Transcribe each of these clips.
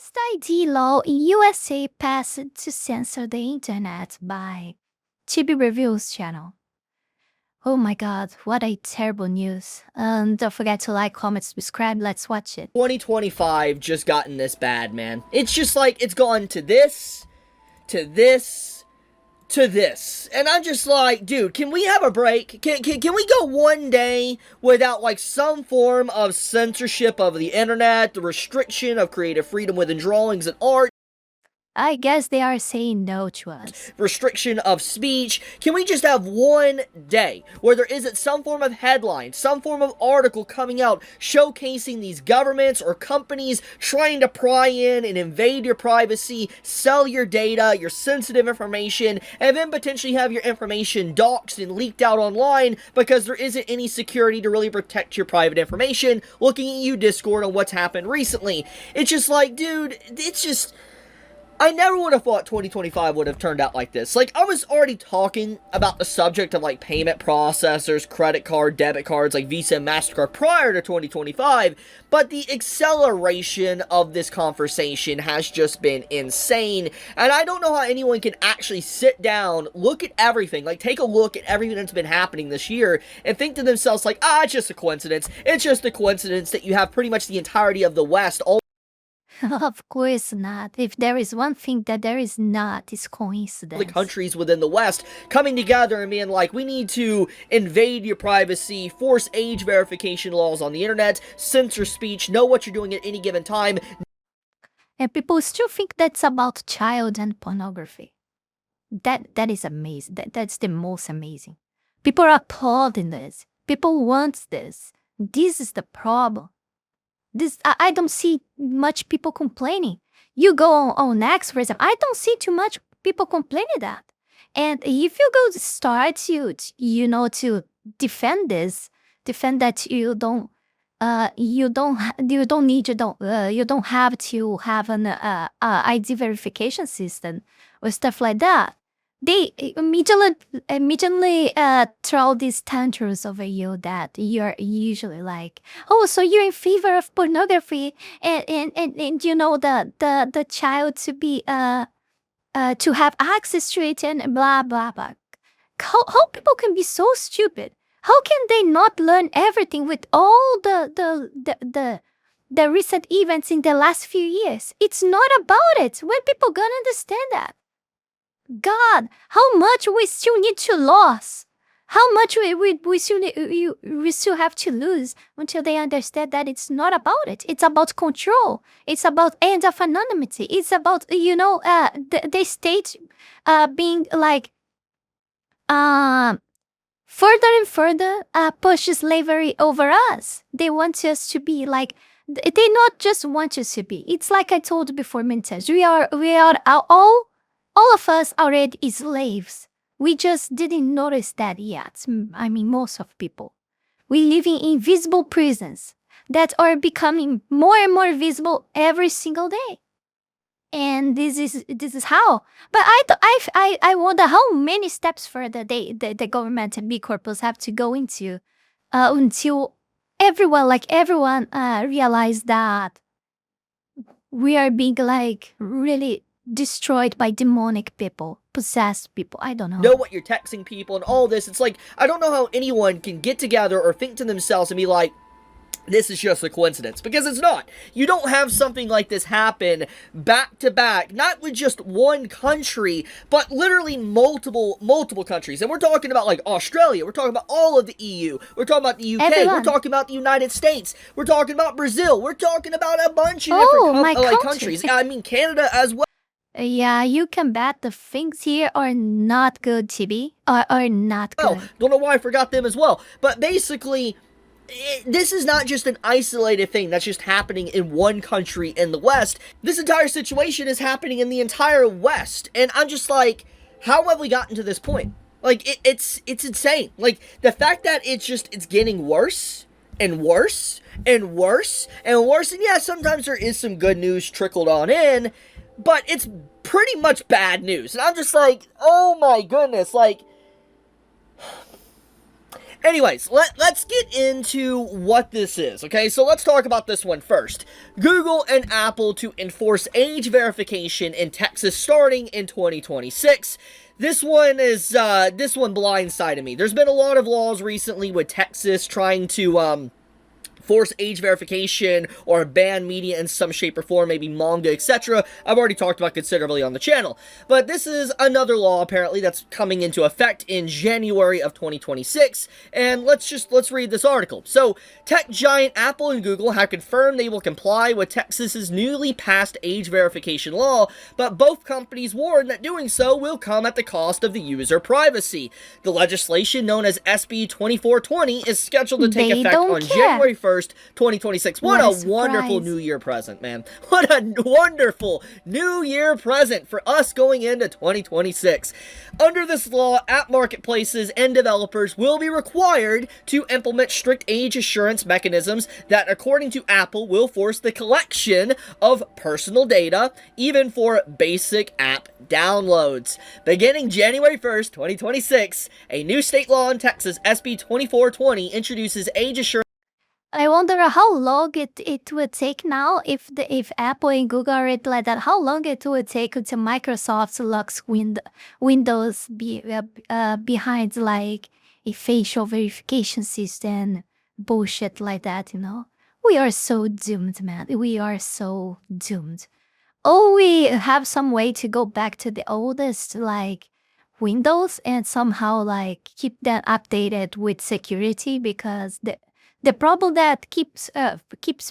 First ID law in USA passed to censor the internet by Chibi Reviews channel. Oh my god, what a terrible news. Don't forget to like, comment, subscribe, let's watch it. 2025 just gotten this bad, man. It's just like, it's gone to this, to this, to this. And I'm just like, dude, can we have a break? Can we go one day without, like, some form of censorship of the internet, the restriction of creative freedom within drawings and art? I guess they are saying no to us. Restriction of speech. Can we just have one day where there isn't some form of headline, some form of article coming out showcasing these governments or companies trying to pry in and invade your privacy, sell your data, your sensitive information, and then potentially have your information doxed and leaked out online because there isn't any security to really protect your private information? Looking at you, Discord, on what's happened recently. It's just like, dude, it's just... I never would have thought 2025 would have turned out like this. Like, I was already talking about the subject of, like, payment processors, credit card, debit cards, like Visa and MasterCard prior to 2025, but the acceleration of this conversation has just been insane, and I don't know how anyone can actually sit down, look at everything, like, take a look at everything that's been happening this year, and think to themselves, like, it's just a coincidence. It's just a coincidence that you have pretty much the entirety of the West all Of course not. If there is one thing that there is not, it's coincidence. the countries within the West coming together and being like, we need to invade your privacy, force age verification laws on the internet, censor speech, know what you're doing at any given time. And people still think that's about child and pornography. That is amazing. That's the most amazing. People are applauding this. People want this. This is the problem. I don't see much people complaining. You go on X, for example, I don't see too much people complaining that. And if you go to start to defend this, defend that you don't have to have an ID verification system or stuff like that. They immediately throw these tantrums over you that you're usually like, oh, so you're in favor of pornography and you know the child to be to have access to it and blah blah blah. How people can be so stupid? How can they not learn everything with all the recent events in the last few years? It's not about it. When people gonna understand that? God, how much we still need to lose? How much we still have to lose until they understand that it's not about it. It's about control. It's about end of anonymity. It's about the state being like further and further push slavery over us. They want us to be like. They not just want us to be. It's like I told before many times. We are all of us already slaves. We just didn't notice that yet. I mean, most of people. We live in invisible prisons that are becoming more and more visible every single day. And this is how. But I wonder how many steps further the government and big corporates have to go into until everyone realize that we are being like really destroyed by demonic people, possessed people. I don't know what you're texting people and all this. It's like, I don't know how anyone can get together or think to themselves and be like, this is just a coincidence, because it's not. You don't have something like this happen back to back, not with just one country, but literally multiple countries. And we're talking about like Australia, we're talking about all of the EU, we're talking about the UK, Everyone. We're talking about the United States, we're talking about Brazil, we're talking about a bunch of different countries. I mean, Canada as well. Yeah, you can bet the things here are not good, Chibi. Are not good. Don't know why I forgot them as well. But basically, this is not just an isolated thing that's just happening in one country in the West. This entire situation is happening in the entire West. And I'm just like, how have we gotten to this point? Like, it's insane. Like, the fact that it's getting worse and worse and worse and worse. And yeah, sometimes there is some good news trickled on in, but it's pretty much bad news. And I'm just like, oh my goodness, like, Anyways, let's get into what this is, okay? So let's talk about this one first. Google and Apple to enforce age verification in Texas starting in 2026. This one blindsided me. There's been a lot of laws recently with Texas trying to, force age verification or ban media in some shape or form, maybe manga, etc. I've already talked about considerably on the channel. But this is another law, apparently, that's coming into effect in January of 2026. And let's read this article. So, tech giant Apple and Google have confirmed they will comply with Texas's newly passed age verification law, but both companies warn that doing so will come at the cost of the user privacy. The legislation, known as SB 2420, is scheduled to take effect on January 1st, 2026. What a wonderful New Year present, man. What a wonderful New Year present for us going into 2026. Under this law, app marketplaces and developers will be required to implement strict age assurance mechanisms that, according to Apple, will force the collection of personal data, even for basic app downloads. Beginning January 1st, 2026, a new state law in Texas, SB 2420, introduces age assurance. I wonder how long it would take now if Apple and Google are it like that. How long it would take until Microsoft locks Windows behind like a facial verification system, bullshit like that. We are so doomed, man. We are so doomed. Oh, we have some way to go back to the oldest like Windows and somehow like keep that updated with security, because the problem that keeps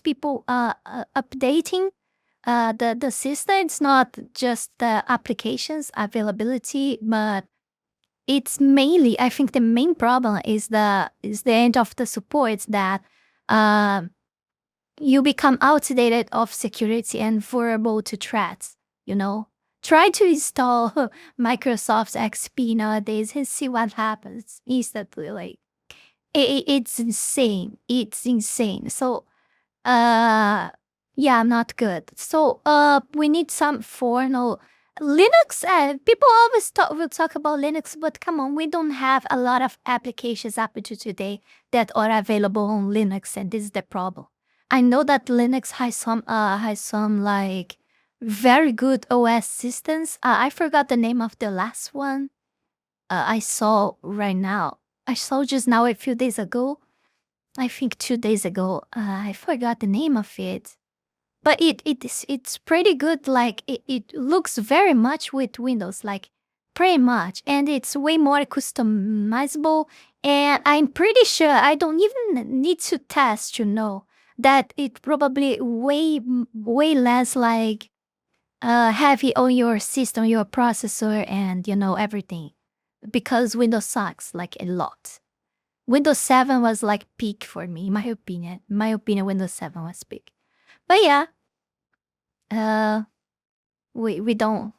people updating the system, it's not just the applications availability, but it's mainly, I think the main problem is the end of the support, that you become outdated of security and vulnerable to threats. Try to install Microsoft XP nowadays and see what happens instantly. Like, it's insane. It's insane. So, yeah, not good. So, we need some Linux. People always will talk about Linux, but come on, we don't have a lot of applications up to today that are available on Linux, and this is the problem. I know that Linux has some like very good OS systems. I forgot the name of the last one. I saw just now a few days ago. I think 2 days ago. I forgot the name of it. But it's pretty good. Like it looks very much with Windows, like pretty much. And it's way more customizable. And I'm pretty sure I don't even need to test to know that it probably way less like heavy on your system, your processor, and everything. Because Windows sucks like a lot. Windows 7 was like peak for me, in my opinion. In my opinion, Windows 7 was peak. But yeah, we don't.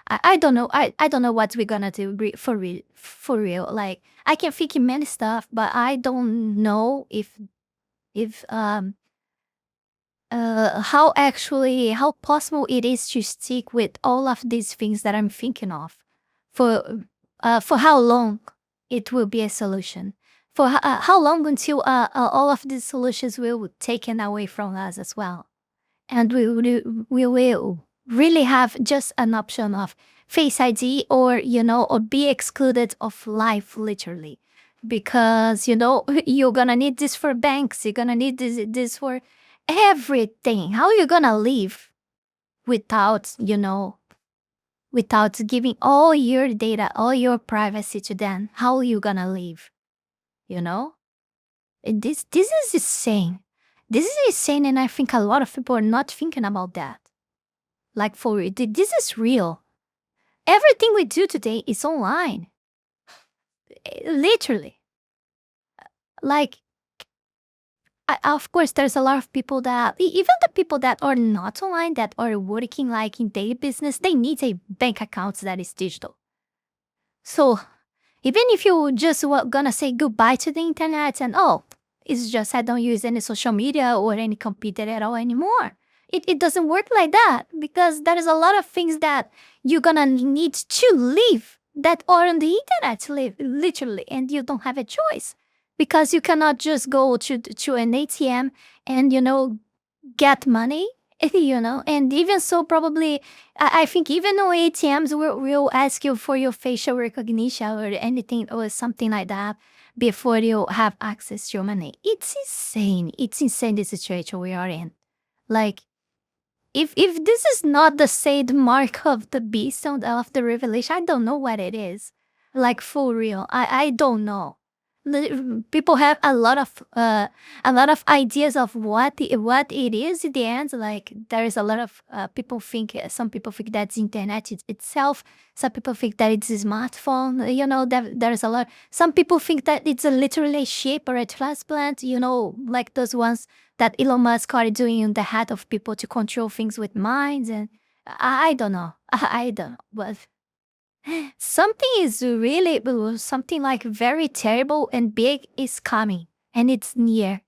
I don't know. I don't know what we're gonna do for real. Like, I can think in many stuff, but I don't know if how possible it is to stick with all of these things that I'm thinking of. For how long it will be a solution. For how long until all of these solutions will be taken away from us as well. And we will really have just an option of Face ID or be excluded of life, literally. Because, you're gonna need this for banks. You're gonna need this for everything. How are you gonna live without giving all your data, all your privacy to them? How are you gonna live? And this is insane. This is insane, and I think a lot of people are not thinking about that. Like, for real, this is real. Everything we do today is online. Literally. Like, of course, there's a lot of people that, even the people that are not online, that are working like in daily business, they need a bank account that is digital. So, even if you just gonna say goodbye to the internet and, it's just I don't use any social media or any computer at all anymore. It doesn't work like that, because there is a lot of things that you're gonna need to live that are on the internet, literally, and you don't have a choice because you cannot just go to an ATM and, get money, and even so, probably, I think even though ATMs will ask you for your facial recognition or anything or something like that before you have access to your money. It's insane. It's insane, the situation we are in. Like, if this is not the said mark of the beast of the revelation, I don't know what it is. Like, for real, I don't know. People have a lot of ideas of what it is in the end. Like, there is a lot of people think. Some people think that's internet itself. Some people think that it's a smartphone. There's a lot. Some people think that it's literally a shape or a transplant. Like those ones that Elon Musk are doing in the head of people to control things with minds. And I don't know. I don't know, but something is really, something like very terrible and big is coming, and it's near.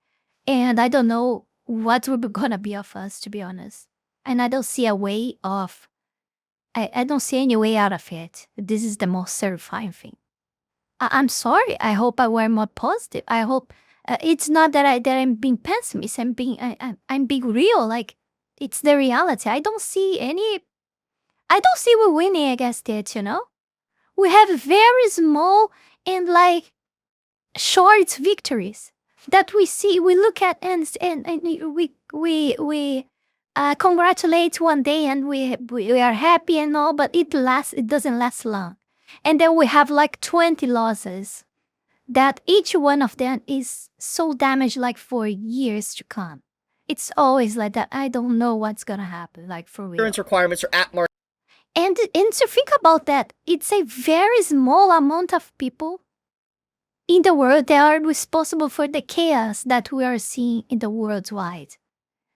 And I don't know what will be gonna be of us, to be honest. And I don't see a way of, I don't see any way out of it. This is the most terrifying thing. I'm sorry. I hope I were more positive. I hope it's not that I'm being pessimist. I'm being real. Like, it's the reality. I don't see we're winning against it, We have very small and short victories that we see, we look at and we congratulate one day and we are happy and all, but it doesn't last long. And then we have 20 losses that each one of them is so damaged for years to come. It's always like that. I don't know what's gonna happen, for real. Insurance requirements are at market. And to think about that, it's a very small amount of people in the world that are responsible for the chaos that we are seeing in the world wide.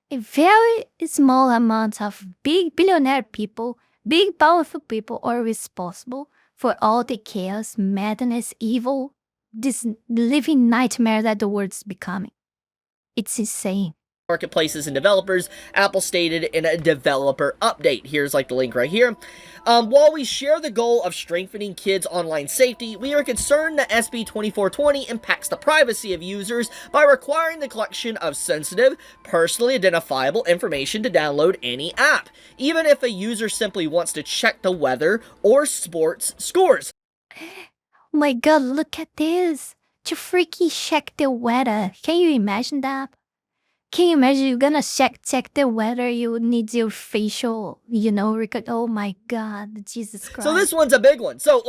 A very small amount of big billionaire people, big powerful people are responsible for all the chaos, madness, evil, this living nightmare that the world's becoming. It's insane. Marketplaces and developers, Apple stated in a developer update. Here's the link right here. While we share the goal of strengthening kids' online safety, we are concerned that SB 2420 impacts the privacy of users by requiring the collection of sensitive, personally identifiable information to download any app, even if a user simply wants to check the weather or sports scores. Oh my god, look at this. To freaking check the weather. Can you imagine that? Can you imagine you're gonna check the weather? You need your facial, record. Oh my god, Jesus Christ. So this one's a big one. So,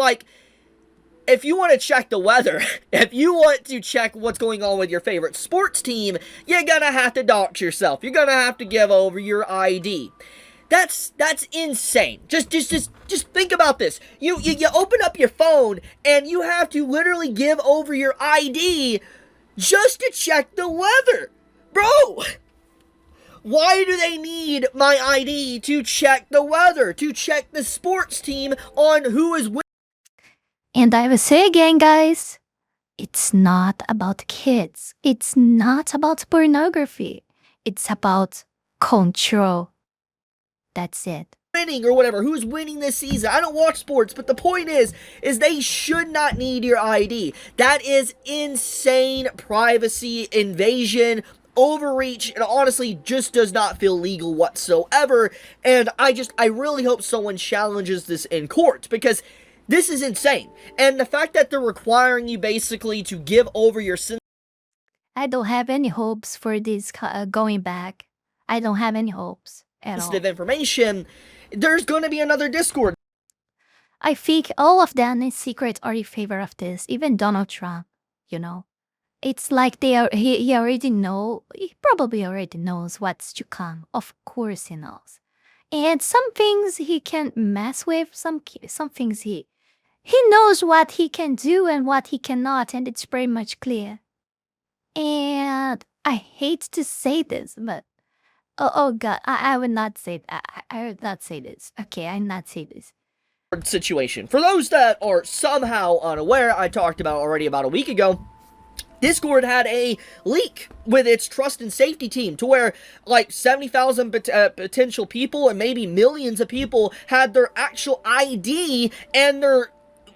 if you want to check the weather, if you want to check what's going on with your favorite sports team, you're gonna have to dox yourself. You're gonna have to give over your ID. That's insane. Just think about this. You open up your phone and you have to literally give over your ID just to check the weather. Bro, why do they need my ID to check the weather, to check the sports team on who is winning? And I will say again, guys, it's not about kids. It's not about pornography. It's about control. That's it. Winning or whatever, who's winning this season. I don't watch sports, but the point is they should not need your ID. That is insane privacy invasion, overreach. It honestly just does not feel legal whatsoever, and I really hope someone challenges this in court, because this is insane. And the fact that they're requiring you basically to give over your I don't have any hopes for this going back. I don't have any hopes at all. Sensitive information, there's going to be another Discord. I think all of them in secret are in favor of this, even Donald Trump, It's like he probably already knows what's to come. Of course he knows. And some things he can mess with, some things he knows what he can do and what he cannot, and it's pretty much clear. And I hate to say this, but oh god, I would not say that. I would not say this. Okay, I would not say this. Situation. For those that are somehow unaware, I talked about already about a week ago, Discord had a leak with its trust and safety team to where 70,000 potential people and maybe millions of people had their actual ID and their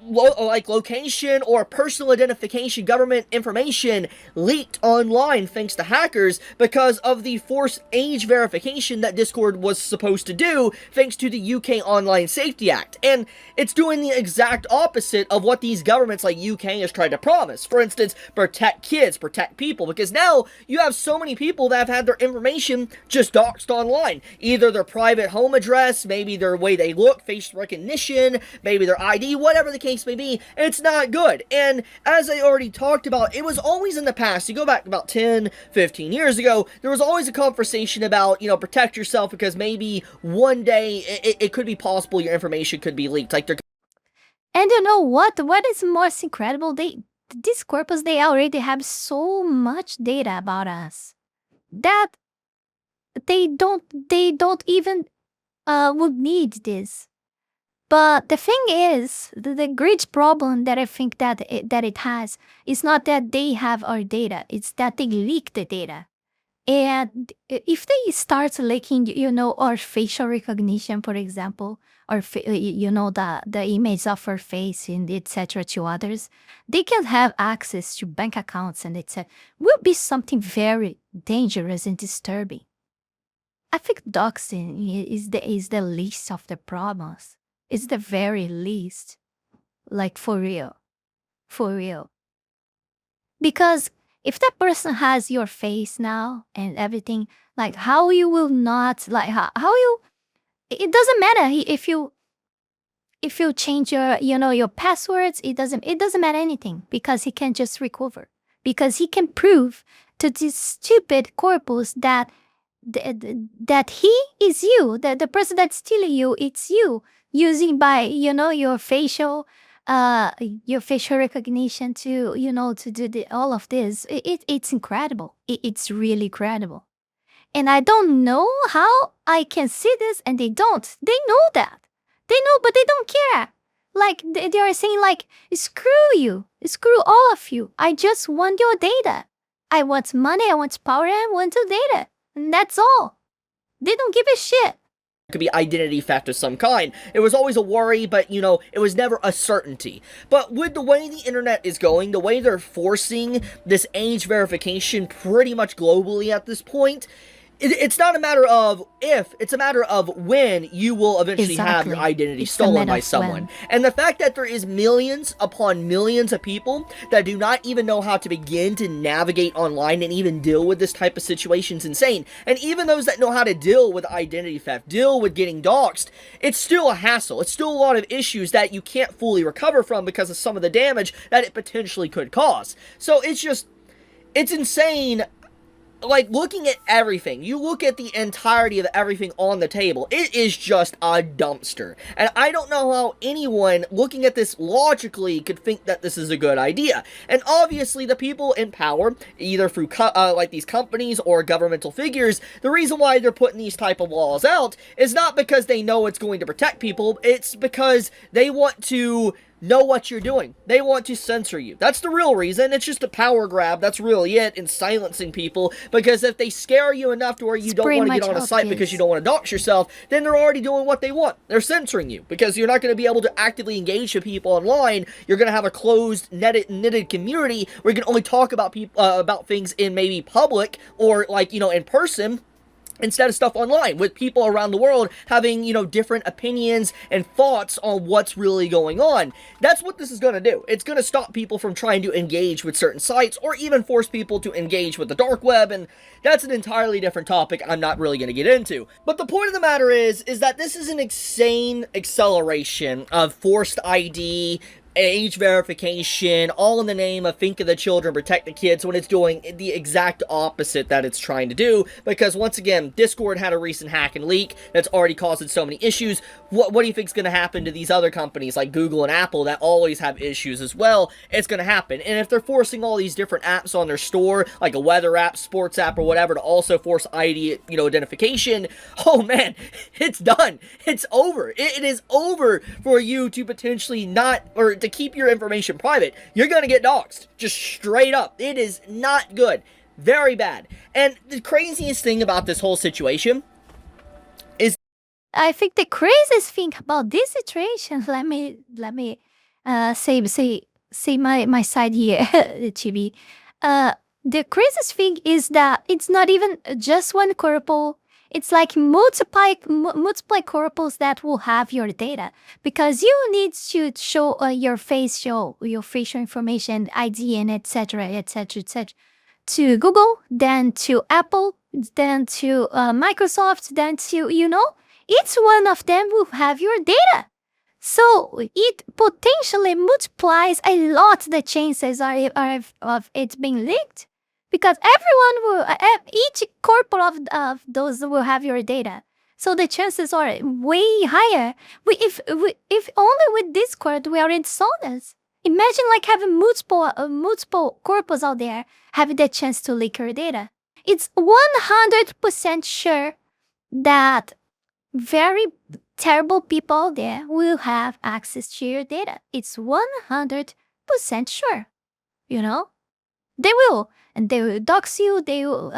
location or personal identification government information leaked online thanks to hackers because of the forced age verification that Discord was supposed to do thanks to the UK Online Safety Act. And it's doing the exact opposite of what these governments like UK has tried to promise. For instance, protect kids, protect people, because now you have so many people that have had their information just doxed online. Either their private home address, maybe their way they look, face recognition, maybe their ID, whatever the case may be. It's not good. And as I already talked about, it was always in the past. You go back about 10, 15 years ago, there was always a conversation about, protect yourself because maybe one day it could be possible your information could be leaked. Like, and you know what? What is most incredible? These corpus, they already have so much data about us that they don't even would need this. But the thing is, the great problem that I think that it has is not that they have our data; it's that they leak the data. And if they start leaking, our facial recognition, for example, or the image of our face and etc. to others, they can have access to bank accounts and etc. Will be something very dangerous and disturbing. I think doxing is the least of the problems. It's the very least. Like, for real. For real. Because if that person has your face now and everything, like, how you will not, like, how you, it doesn't matter if you change your passwords, it doesn't matter anything, because he can just recover. Because he can prove to this stupid corpus that he is you, that the person that's stealing you, it's you, using by your facial recognition to to do all of this. It's incredible. It's really incredible. And I don't know how I can see this and they don't. They know that. They know, but they don't care. Like, they are saying, like, screw you, screw all of you. I just want your data. I want money, I want power, I want your data. And that's all. They don't give a shit. Could be identity theft of some kind. It was always a worry, but, it was never a certainty. But with the way the internet is going, the way they're forcing this age verification pretty much globally at this point, it's not a matter of if, it's a matter of when you will eventually have your identity stolen by someone. And the fact that there is millions upon millions of people that do not even know how to begin to navigate online and even deal with this type of situation is insane. And even those that know how to deal with identity theft, deal with getting doxxed, it's still a hassle. It's still a lot of issues that you can't fully recover from because of some of the damage that it potentially could cause. So it's insane. Like, looking at everything, you look at the entirety of everything on the table, it is just a dumpster. And I don't know how anyone looking at this logically could think that this is a good idea. And obviously, the people in power, either through like these companies or governmental figures, the reason why they're putting these type of laws out is not because they know it's going to protect people, it's because they want to know what you're doing. They want to censor you. That's the real reason. It's just a power grab. That's really it, in silencing people. Because if they scare you enough to where you don't want to get on a site because you don't want to dox yourself, then they're already doing what they want. They're censoring you. Because you're not going to be able to actively engage with people online. You're going to have a closed, knitted community where you can only talk about about things in maybe public or, like, in person, instead of stuff online, with people around the world having, different opinions and thoughts on what's really going on. That's what this is going to do. It's going to stop people from trying to engage with certain sites, or even force people to engage with the dark web, and that's an entirely different topic I'm not really going to get into. But the point of the matter is that this is an insane acceleration of forced ID, age verification, all in the name of think of the children, protect the kids, when it's doing the exact opposite that it's trying to do. Because once again, Discord had a recent hack and leak that's already causing so many issues. What do you think is going to happen to these other companies like Google and Apple that always have issues as well? It's going to happen. And if they're forcing all these different apps on their store, like a weather app, sports app, or whatever, to also force ID, identification, oh man, it's done. It's over. It is over for you to potentially not, or to keep your information private. You're gonna get doxxed. Just straight up. It is not good. Very bad. And the craziest thing about this whole situation is, I think the craziest thing about this situation, let me say my side here, Chibi. The craziest thing is that it's not even just one corporal. It's like multiple corporals that will have your data, because you need to show your facial information, ID, and etc. to Google, then to Apple, then to Microsoft, then to each one of them will have your data. So it potentially multiplies a lot the chances of it being leaked, because each corporate of those will have your data. So the chances are way higher. If only with Discord we already saw this. Imagine like having multiple corpus out there having the chance to leak your data. It's 100% sure that very terrible people out there will have access to your data. It's 100% sure. They will. And they will dox you, they will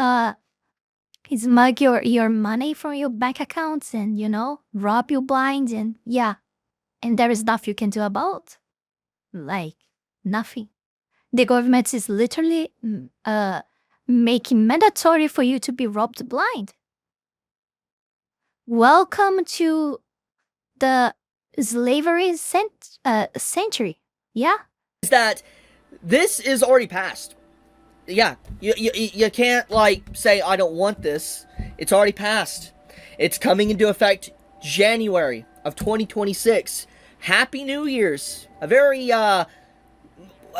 smug your money from your bank accounts and, rob you blind, and and there is nothing you can do about. Like, nothing. The government is literally making mandatory for you to be robbed blind. Welcome to the slavery century. Yeah. Is that this is already passed. Yeah, you can't, say, I don't want this. It's already passed. It's coming into effect January of 2026. Happy New Year's. A very, a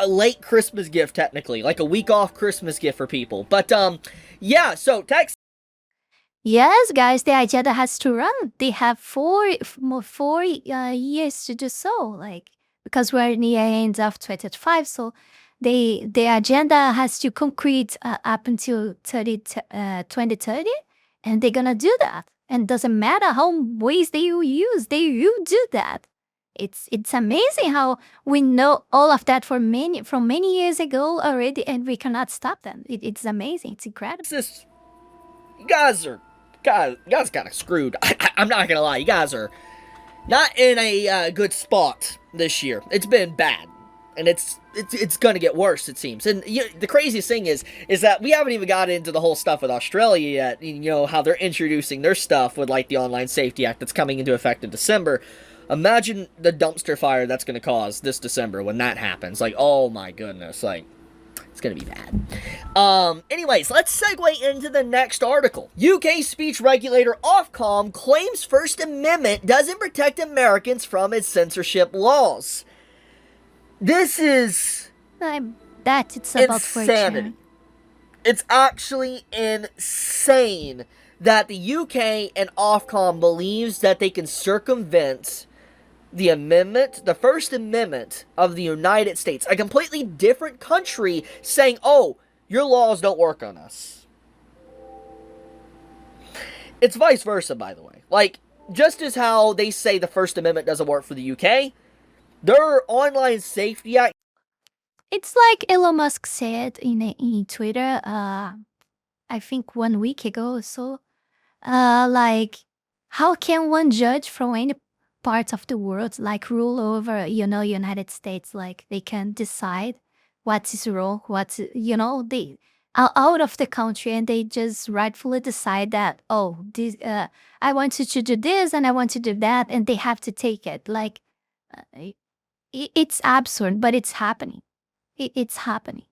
late Christmas gift, technically. Like a week off Christmas gift for people. But, so, text. Yes, guys, the agenda has to run. They have four years to do so, because we're near end of 2025, so the agenda has to concrete up until 2030, and they're gonna do that. And doesn't matter how ways they will use, they will do that. It's amazing how we know all of that from many years ago already, and we cannot stop them. It's amazing. It's incredible. You guys kind of screwed. I'm not gonna lie. You guys are not in a good spot this year. It's been bad. And it's gonna get worse, it seems. And the craziest thing is that we haven't even got into the whole stuff with Australia yet. How they're introducing their stuff with the Online Safety Act that's coming into effect in December. Imagine the dumpster fire that's gonna cause this December when that happens. Oh my goodness, it's gonna be bad. Anyways, let's segue into the next article. UK speech regulator Ofcom claims First Amendment doesn't protect Americans from its censorship laws. This is it's about insanity. It's actually insane that the UK and Ofcom believes that they can circumvent the First Amendment of the United States, a completely different country, saying, oh, your laws don't work on us. It's vice versa, by the way. Just as how they say the First Amendment doesn't work for the UK, their Online Safety Act. It's like Elon Musk said in Twitter, I think 1 week ago or so, how can one judge from any part of the world rule over, United States? They can decide what is wrong, they are out of the country and they just rightfully decide that, this, I want you to do this and I want to do that, and they have to take it. It's absurd, but it's happening. It's happening.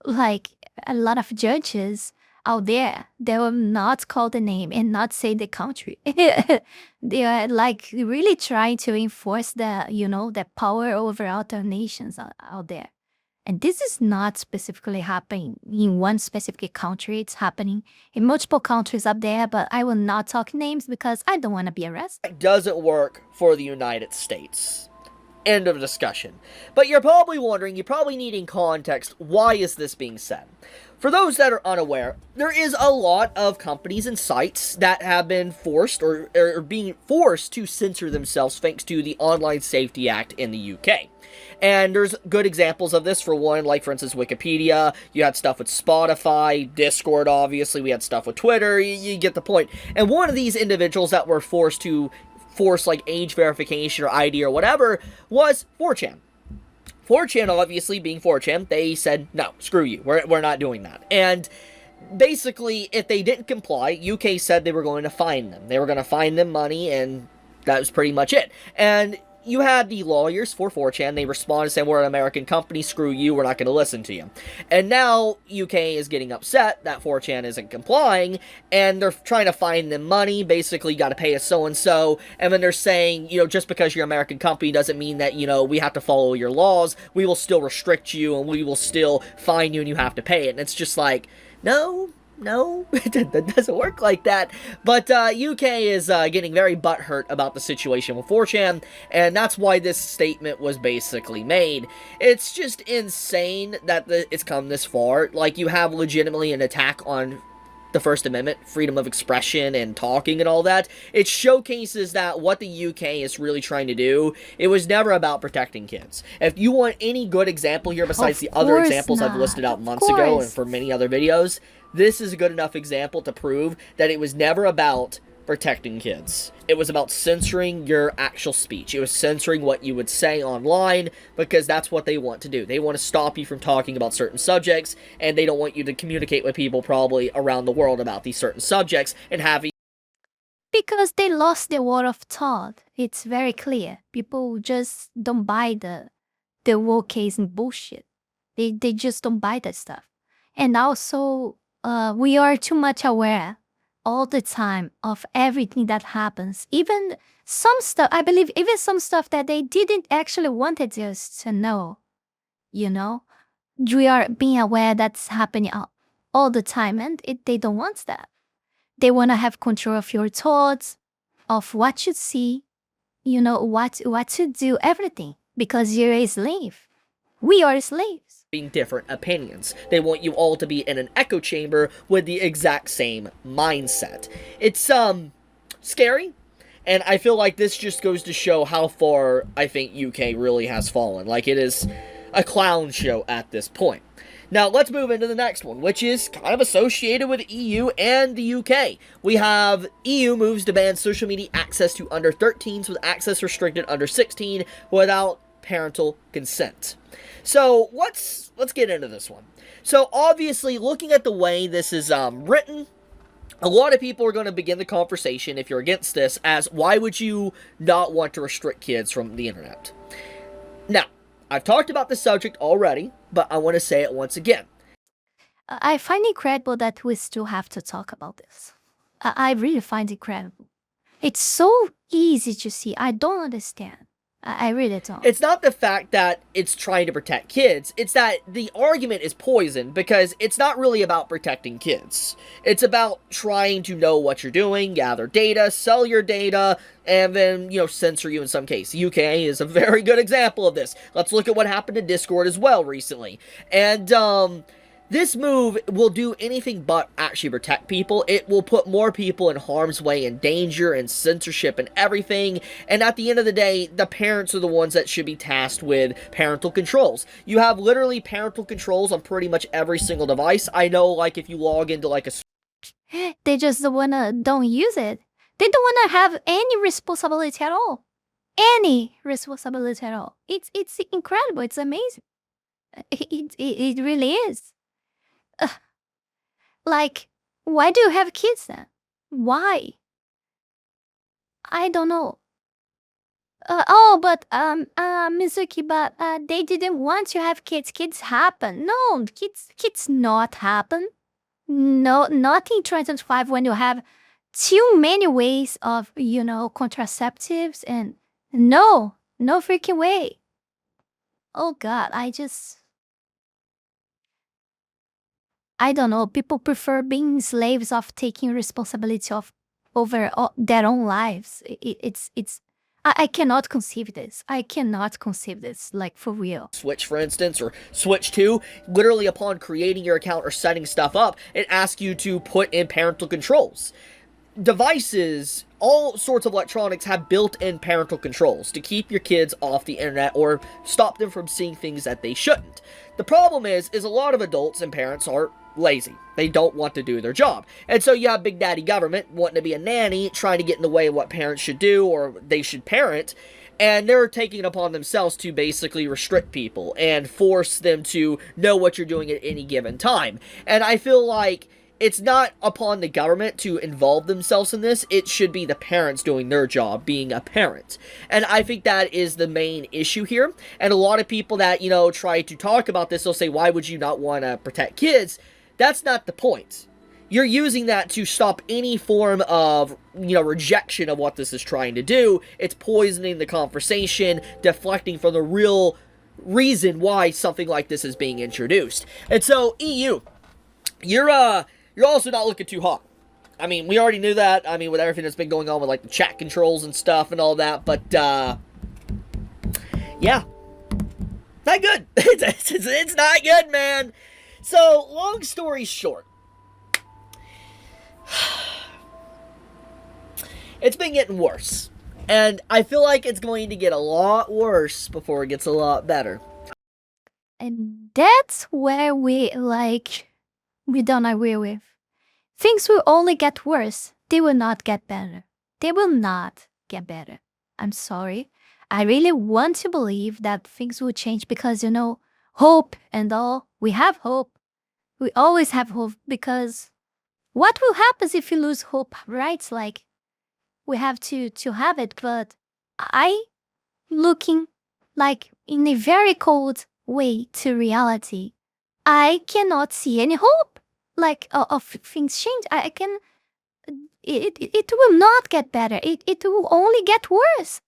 A lot of judges out there, they will not call the name and not say the country. They are really trying to enforce the power over other nations out there. And this is not specifically happening in one specific country. It's happening in multiple countries up there, but I will not talk names because I don't want to be arrested. It doesn't work for the United States. End of discussion. But you're probably wondering, you're probably needing context, why is this being said? For those that are unaware, there is a lot of companies and sites that have been forced or being forced to censor themselves thanks to the Online Safety Act in the UK. And there's good examples of this. For one, for instance, Wikipedia. You had stuff with Spotify, Discord, obviously. We had stuff with Twitter. You get the point. And one of these individuals that were forced to force like age verification or ID or whatever was 4chan. 4chan, obviously being 4chan, they said, no, screw you, we're not doing that. And basically, if they didn't comply, UK said they were going to fine them. They were going to fine them money, and that was pretty much it. And you had the lawyers for 4chan, they responded saying, we're an American company, screw you, we're not going to listen to you. And now, UK is getting upset that 4chan isn't complying, and they're trying to fine them money, basically, you gotta pay us so-and-so, and then they're saying, just because you're an American company doesn't mean that, we have to follow your laws, we will still restrict you, and we will still fine you, and you have to pay it. And it's just like, no, that doesn't work like that. But UK is getting very butthurt about the situation with 4chan, and that's why this statement was basically made. It's just insane that it's come this far. Like, you have legitimately an attack on the First Amendment, freedom of expression and talking and all that. It showcases that what the UK is really trying to do, it was never about protecting kids. If you want any good example here besides the other examples I've listed out months ago and for many other videos, this is a good enough example to prove that it was never about protecting kids. It was about censoring your actual speech. It was censoring what you would say online, because that's what they want to do. They want to stop you from talking about certain subjects, and they don't want you to communicate with people probably around the world about these certain subjects and have. Because they lost their word of thought. It's very clear. People just don't buy the wokeism bullshit. They just don't buy that stuff. And also, we are too much aware all the time of everything that happens. Even some stuff, I believe, even some stuff that they didn't actually wanted us to know. We are being aware that's happening all the time, and they don't want that. They want to have control of your thoughts, of what you see, what to do, everything, because you're a slave. We are slaves. Being different opinions. They want you all to be in an echo chamber with the exact same mindset. It's, scary. And I feel like this just goes to show how far I think UK really has fallen. Like, it is a clown show at this point. Now, let's move into the next one, which is kind of associated with EU and the UK. We have EU moves to ban social media access to under 13s with access restricted under 16 without parental consent. So, let's get into this one. So, obviously, looking at the way this is written, a lot of people are going to begin the conversation, if you're against this, as why would you not want to restrict kids from the internet? Now, I've talked about this subject already, but I want to say it once again. I find it incredible that we still have to talk about this. I really find it incredible. It's so easy to see. I don't understand. I really don't. It's not the fact that it's trying to protect kids. It's that the argument is poisoned because it's not really about protecting kids. It's about trying to know what you're doing, gather data, sell your data, and then, censor you in some case. UK is a very good example of this. Let's look at what happened to Discord as well recently. And, this move will do anything but actually protect people. It will put more people in harm's way and danger and censorship and everything. And at the end of the day, the parents are the ones that should be tasked with parental controls. You have literally parental controls on pretty much every single device. I know, like, if you log into, like, a... They just don't use it. They don't want to have any responsibility at all. Any responsibility at all. It's incredible. It's amazing. It really is. Like, why do you have kids then? Why? I don't know. Mizuki, but they didn't want to have kids. Kids happen. No, kids not happen. No, not in 2025 when you have too many ways of, contraceptives, and no freaking way. Oh God, I don't know. People prefer being slaves of taking responsibility over their own lives. I cannot conceive this. Like, for real. Switch, for instance, or Switch 2, literally upon creating your account or setting stuff up, it asks you to put in parental controls. Devices, all sorts of electronics have built-in parental controls to keep your kids off the internet or stop them from seeing things that they shouldn't. The problem is a lot of adults and parents are lazy. They don't want to do their job. And so you have Big Daddy Government wanting to be a nanny, trying to get in the way of what parents should do or they should parent, and they're taking it upon themselves to basically restrict people and force them to know what you're doing at any given time. And I feel like it's not upon the government to involve themselves in this. It should be the parents doing their job, being a parent. And I think that is the main issue here. And a lot of people that, try to talk about this, they'll say, why would you not want to protect kids? That's not the point. You're using that to stop any form of, rejection of what this is trying to do. It's poisoning the conversation, deflecting from the real reason why something like this is being introduced. And so, EU, you're also not looking too hot. I mean, we already knew that. I mean, with everything that's been going on with, like, the chat controls and stuff and all that. But, yeah. Not good. It's not good, man. So, long story short. It's been getting worse. And I feel like it's going to get a lot worse before it gets a lot better. And that's where we don't agree with. Things will only get worse. They will not get better. They will not get better. I'm sorry. I really want to believe that things will change because, hope and all. We have hope. We always have hope because what will happen if you lose hope, right? Like, we have to have it, but I looking like in a very cold way to reality. I cannot see any hope, like, of things change. It will not get better. It will only get worse.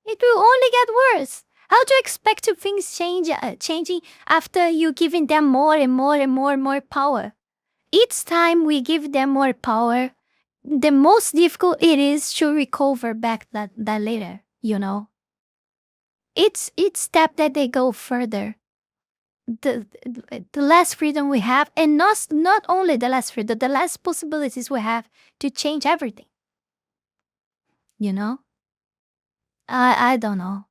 It will only get worse. How do you expect things changing after you giving them more and more and more and more power? Each time we give them more power, the most difficult it is to recover back that later, Each step that they go further, the less freedom we have, and not only the less freedom, the less possibilities we have to change everything. I don't know.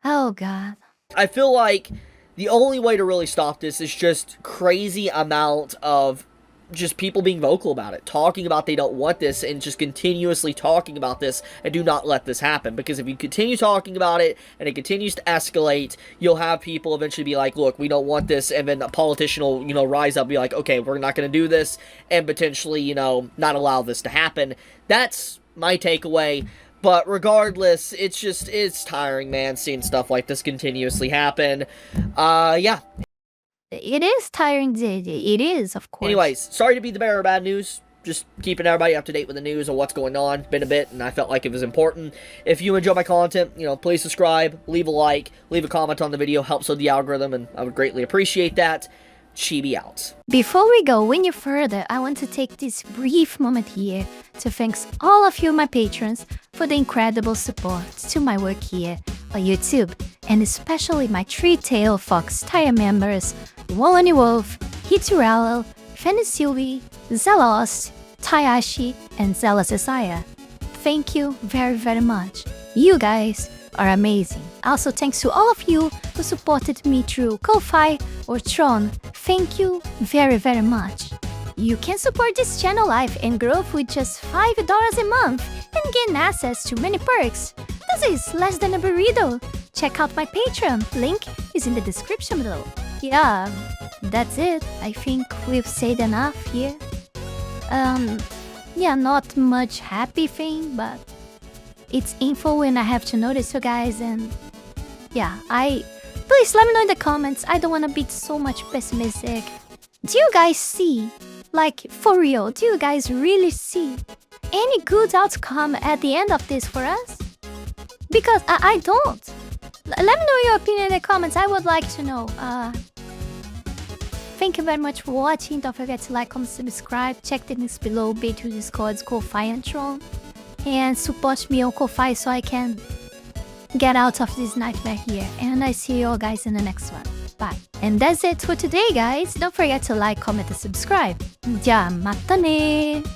Oh, God. I feel like the only way to really stop this is just crazy amount of just people being vocal about it, talking about they don't want this, and just continuously talking about this, and do not let this happen. Because if you continue talking about it, and it continues to escalate, you'll have people eventually be like, look, we don't want this, and then a politician will, rise up and be like, okay, we're not going to do this, and potentially, not allow this to happen. That's my takeaway. But regardless, it's tiring, man, seeing stuff like this continuously happen. Yeah. It is tiring, it is, of course. Anyways, sorry to be the bearer of bad news. Just keeping everybody up to date with the news and what's going on. It's been a bit, and I felt like it was important. If you enjoy my content, please subscribe, leave a like, leave a comment on the video. Helps with the algorithm, and I would greatly appreciate that. Chibi out. Before we go any further, I want to take this brief moment here to thank all of you, my patrons, for the incredible support to my work here on YouTube, and especially my Three-Tailed Fox tier members, Wolony Wolf, Heath Rowell, Fenny Sylvy, Zalost, Taiashi, and Zaela Zhezzaia. Thank you very, very much. You guys are amazing. Also, thanks to all of you who supported me through Ko-Fi or Tron. Thank you very, very much. You can support this channel live and growth with just $5 a month and gain access to many perks. This is less than a burrito. Check out my Patreon. Link is in the description below. Yeah, that's it. I think we've said enough here. Yeah, not much happy thing, but it's info and I have to notice you guys, and yeah, please let me know in the comments. I don't want to be so much pessimistic. Do you guys see, like, for real, do you guys really see any good outcome at the end of this for us? Because I don't. Let me know your opinion in the comments. I would like to know. Thank you very much for watching. Don't forget to like, comment, subscribe. Check the links below. Patreon, Discord, Ko-Fi, and Tron. And support me on Ko-Fi so I can get out of this nightmare here. And I see you all guys in the next one. Bye. And that's it for today, guys. Don't forget to like, comment, and subscribe. Ja, mata ne!